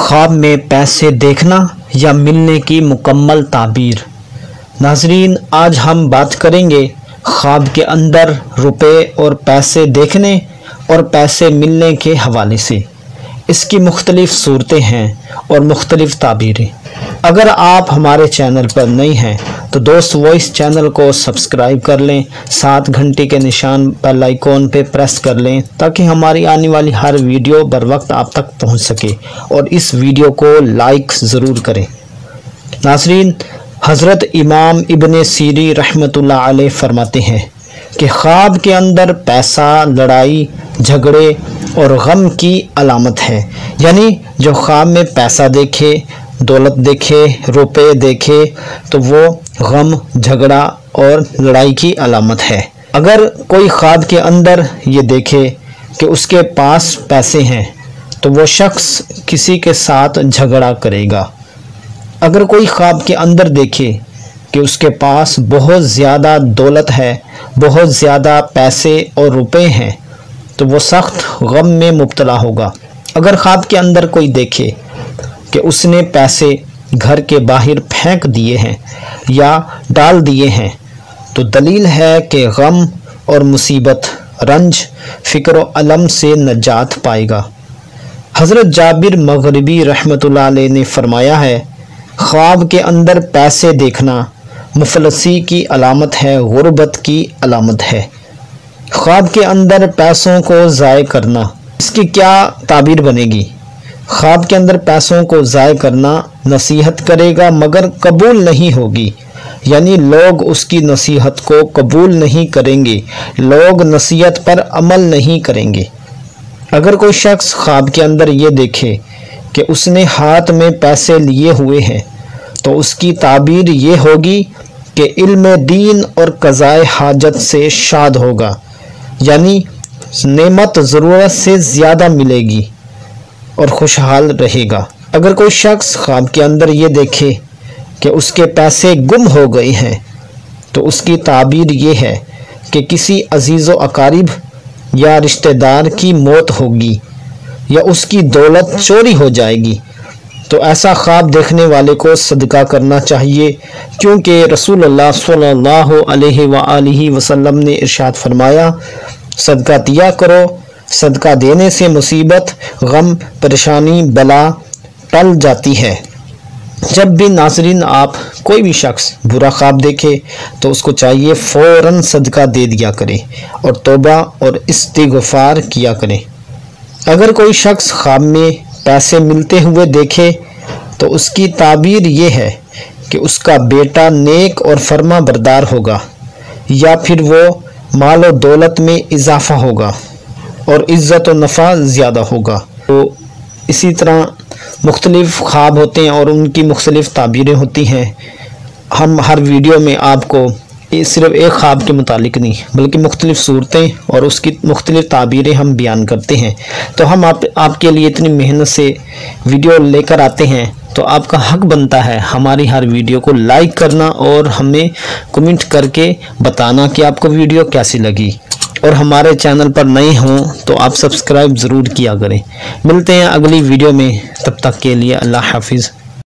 ख्वाब में पैसे देखना या मिलने की मुकम्मल ताबीर। नाज़रीन, आज हम बात करेंगे ख्वाब के अंदर रुपए और पैसे देखने और पैसे मिलने के हवाले से। इसकी मुख्तलिफ़ सूरतें हैं और मुख्तलिफ़ ताबीरें। अगर आप हमारे चैनल पर नए हैं तो दोस्त वो इस चैनल को सब्सक्राइब कर लें, साथ घंटी के निशान बेल आइकॉन पे प्रेस कर लें ताकि हमारी आने वाली हर वीडियो बर वक्त आप तक पहुंच सके, और इस वीडियो को लाइक ज़रूर करें। नाज़रीन, हज़रत इमाम इब्ने सीरी रहमतुल्लाह अलैह फरमाते हैं कि ख्वाब के अंदर पैसा, लड़ाई, झगड़े और गम की अलामत है। यानी जो ख्वाब में पैसा देखे, दौलत देखे, रुपए देखे तो वो गम, झगड़ा और लड़ाई की अलामत है। अगर कोई ख्वाब के अंदर ये देखे कि उसके पास पैसे हैं तो वो शख्स किसी के साथ झगड़ा करेगा। अगर कोई ख्वाब के अंदर देखे कि उसके पास बहुत ज़्यादा दौलत है, बहुत ज़्यादा पैसे और रुपए हैं तो वो सख्त गम में मुब्तला होगा। अगर ख्वाब के अंदर कोई देखे कि उसने पैसे घर के बाहर फेंक दिए हैं या डाल दिए हैं तो दलील है कि गम और मुसीबत, रंज, फ़िक्र व अलम से नजात पाएगा। हज़रत जाबिर मग़रिबी रहमतुल्लाह अलैह ने फरमाया है, ख्वाब के अंदर पैसे देखना मुफलसी की अलामत है, गुर्बत की अलामत है। ख्वाब के अंदर पैसों को ज़ाय करना, इसकी क्या ताबीर बनेगी? ख्वाब के अंदर पैसों को ज़ाय करना नसीहत करेगा मगर कबूल नहीं होगी, यानी लोग उसकी नसीहत को कबूल नहीं करेंगे, लोग नसीहत पर अमल नहीं करेंगे। अगर कोई शख्स ख्वाब के अंदर ये देखे कि उसने हाथ में पैसे लिए हुए हैं तो उसकी ताबीर ये होगी कि इल्म दीन और क़ज़ाए हाजत से शाद होगा, यानी नेमत ज़रूरत से ज़्यादा मिलेगी और खुशहाल रहेगा। अगर कोई शख्स ख्वाब के अंदर ये देखे कि उसके पैसे गुम हो गए हैं तो उसकी ताबीर ये है कि किसी अजीज़ व अकारिब या रिश्तेदार की मौत होगी या उसकी दौलत चोरी हो जाएगी। तो ऐसा ख्वाब देखने वाले को सदका करना चाहिए, क्योंकि रसूलुल्लाह सल्लल्लाहु अलैहि वसल्लम ने इरशाद फरमाया, सदका दिया करो, सदका देने से मुसीबत, गम, परेशानी, बला टल जाती है। जब भी नाज़रीन आप कोई भी शख्स बुरा ख्वाब देखे तो उसको चाहिए फ़ौरन सदका दे दिया करें और तौबा और इस्तिग़फ़ार किया करें। अगर कोई शख्स ख्वाब में पैसे मिलते हुए देखे तो उसकी ताबीर ये है कि उसका बेटा नेक और फर्मा बरदार होगा, या फिर वो माल और दौलत में इजाफ़ा होगा और इज़्ज़त और नफ़ा ज़्यादा होगा। तो इसी तरह मुख्तलिफ़ ख्वाब होते हैं और उनकी मुख्तलिफ़ ताबीरें होती हैं। हम हर वीडियो में आपको सिर्फ एक ख्वाब के मुतालिक नहीं बल्कि मुख्तलिफ़ सूरतें और उसकी मुख्तलिफ़ ताबीरें हम बयान करते हैं। तो हम आपके लिए इतनी मेहनत से वीडियो लेकर आते हैं तो आपका हक बनता है हमारी हर वीडियो को लाइक करना और हमें कमेंट करके बताना कि आपको वीडियो कैसी लगी। और हमारे चैनल पर नए हों तो आप सब्सक्राइब ज़रूर किया करें। मिलते हैं अगली वीडियो में, तब तक के लिए अल्लाह हाफिज़।